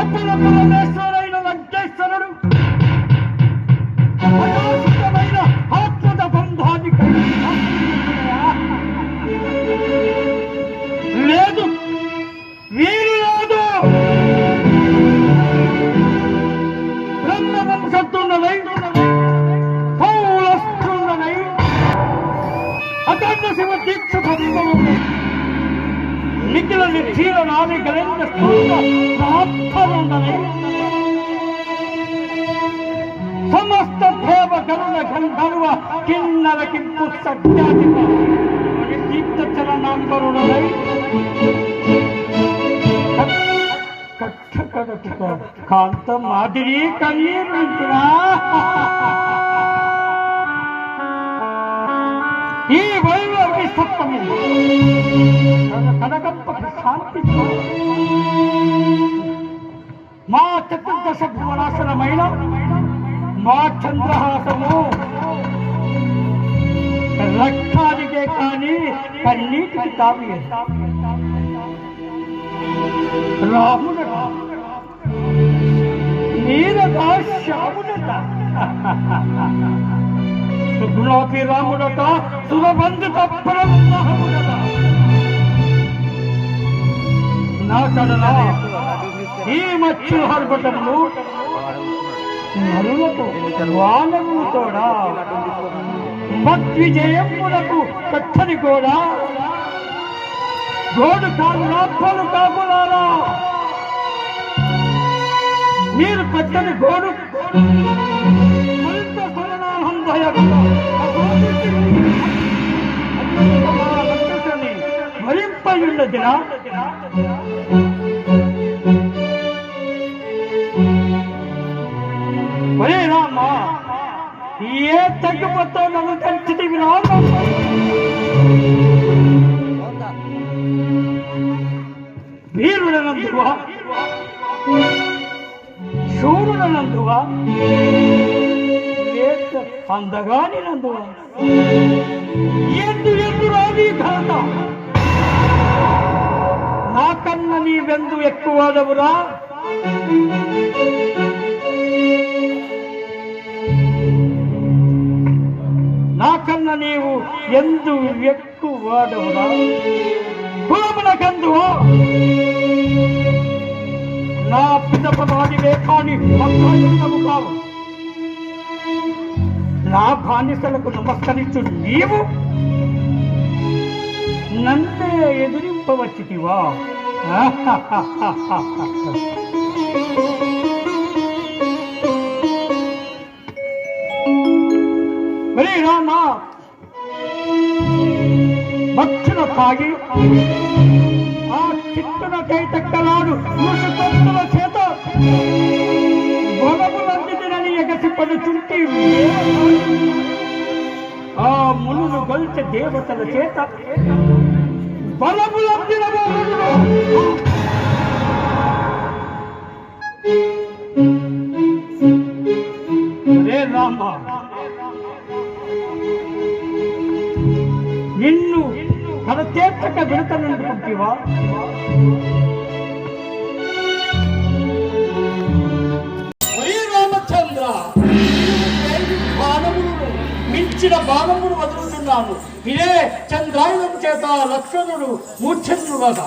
అప్పులపురమేశ్వరైన లంకేశ్వరుడు అశాశ్వతమైన ఆత్మత బంధాన్ని లేదు, వీరు లేదు. బ్రహ్మవంశత్తున్నదై పౌలస్తున్నదై అఖండ శివ దీక్ష భక్తమున్నై నిఖిల నిర్జీల నాది గలేంద్ర ప్రాప్తమున్నదై సమస్త దేవ గరుడ గంధర్వ కిన్నర కింపు సత్యాధిప దీప్త చరణాంబరుడై కాంత మాదిరి కన్నీరు ఈ వైభవి సప్తమి కనకంప శాంతి మా చతుర్దశ భువనాశనమైన మా చంద్రహాసము రక్తానికే కానీ కన్నీటికి కావి రాముడట నీరగా శ్యాముడట సుగుణాపి రాముడట సురబంధుట పరమహముడట నా కడలా ఈ మచ్చుల హర్బటములు నరులతో వానరులతోడా మద్విజయములకు కట్టని కూడా గోడు కాళ్ళు కాపులారా మీరు పెట్టని గోడు మరింపయున్నదిరా. ఒరే రామా, ఏ తగ్గుపతో నన్ను కంచితివి రామా. వీరుడనందువా శూరుడనందువా అందగాని నందువా ఎందు రావి ఘనత నాకన్నా నీవెందు ఎక్కువదవురా. నాకన్నా నీవు ఎందు ఎక్కువదవురా. కులమునకందువా నా పిదపవాడివే కాని భక్తులము కావు. నా బానిసలకు నమస్కరించు నీవు నన్నే ఎదురింపవచ్చితివా. మరి రామా, భక్షణ తాగి ఆ చిట్టున కైతక్కలాడు ముసుకొత్తుల చేత బలములందినని ఎగసిపడుచుంటి ఆ మునులు గొల్చె దేవతల చేత బలములందిన రే రామ, నిన్ను తన చేతక విడతనందుకుంటివా. రామచంద్ర, బాణములు మించిన బాణములు వదులుతున్నాను. ఇదే చంద్రాయుధం చేత లక్ష్మణుడు మూర్ఛనుడుగా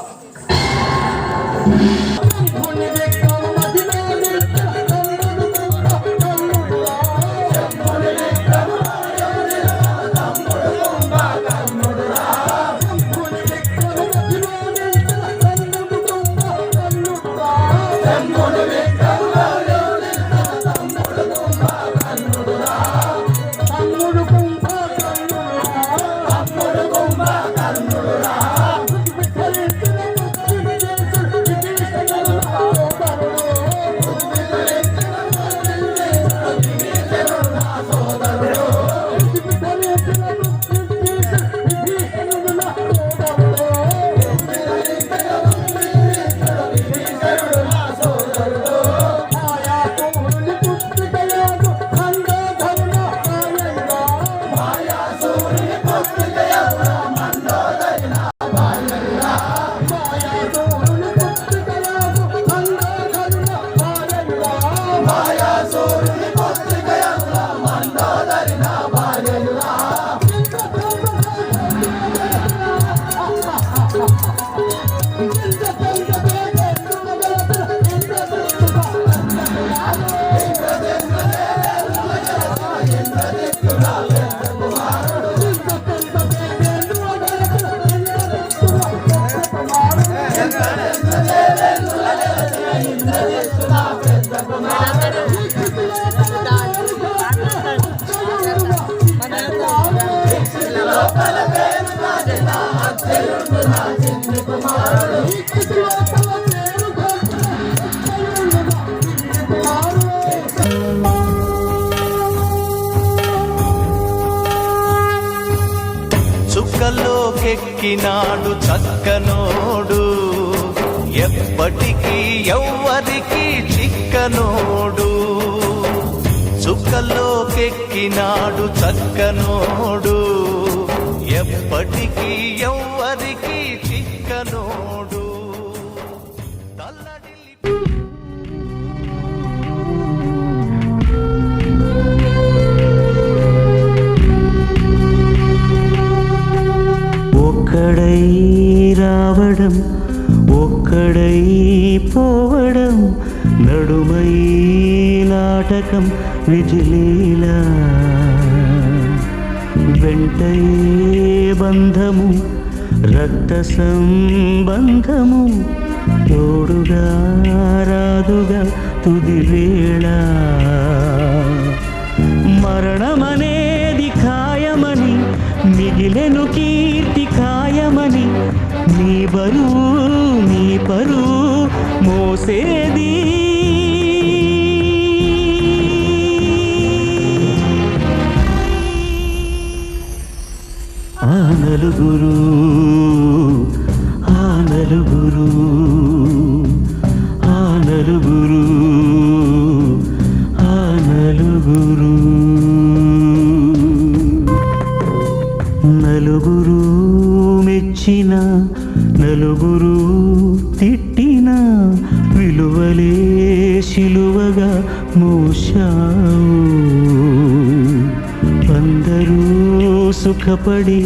చుక్కల్లోకెక్కినాడు చక్కనోడు, ఎప్పటికీ ఎవ్వరికి చిక్కనోడు. చుక్కల్లోకెక్కినాడు చక్కనోడు, ఎప్పటికీ ఎవ్వరికి చిక్కనోడు. ఒక్కడై రావడం ఒక్కడై పోవడం, నడుమై నాటకం విజిలీలా. వెంటై బంధము రక్త సంబంధము, తోడుగా రాదుగా తుది వేళ. మరణమనేది ఖాయమని, మిగిలెను కీర్తి ఖాయమని, నీ బరువు నీ పరువు మోసేది. ఆ నలుగురు ఆ నలుగురు ఆ నలుగురు ఆ నలుగురు. నలుగురు మెచ్చిన నలుగురు తిట్టిన, విలువలే శిలువగా మోశావు. అందరూ సుఖపడి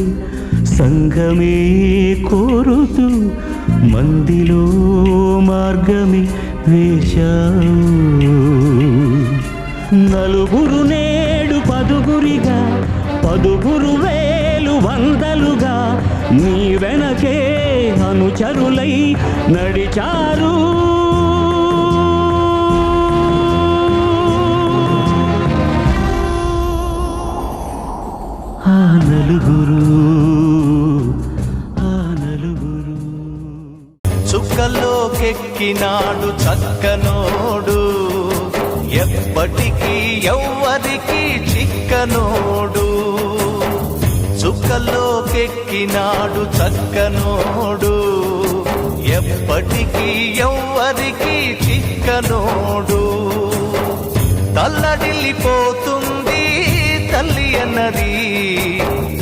సంఘమే కోరుతూ, మందిలో మార్గమే వేశావు. నలుగురు నేడు పదుగురిగా, పదుగురు వేలు వందలుగా, నీ వెనకే అనుచరులై నడిచారు. ఆ నలుగురు ఆ నలుగురు. చుక్కల్లోకెక్కినాడు చక్కనోడు, ఎప్పటికీ ఎవ్వరికి చిక్కనోడు. చుక్కల్లోకెక్కినాడు చక్కనోడు, ఎప్పటికీ ఎవ్వరికి చిక్కనోడు. తల్లడిల్లిపోతుంది తల్లి అన్నది,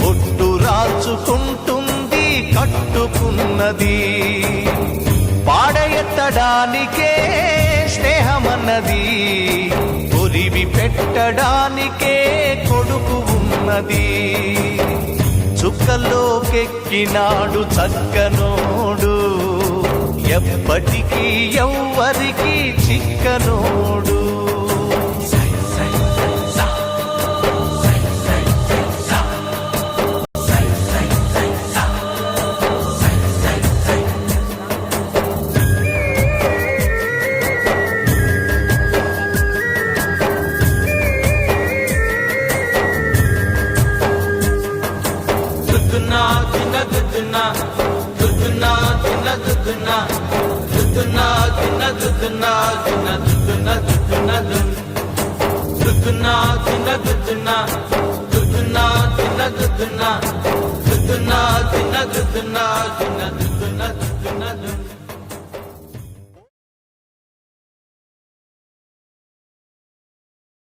ఒట్టు రాచుకుంటుంది కట్టుకున్నది. పాడెత్తడానికే స్నేహమన్నది, ఒరివి పెట్టడానికే కొడుకు ఉన్నది. చుక్కల్లోకెక్కినాడు చక్కనోడు, ఎప్పటికీ ఎవ్వరికి చిక్కనోడు. Dun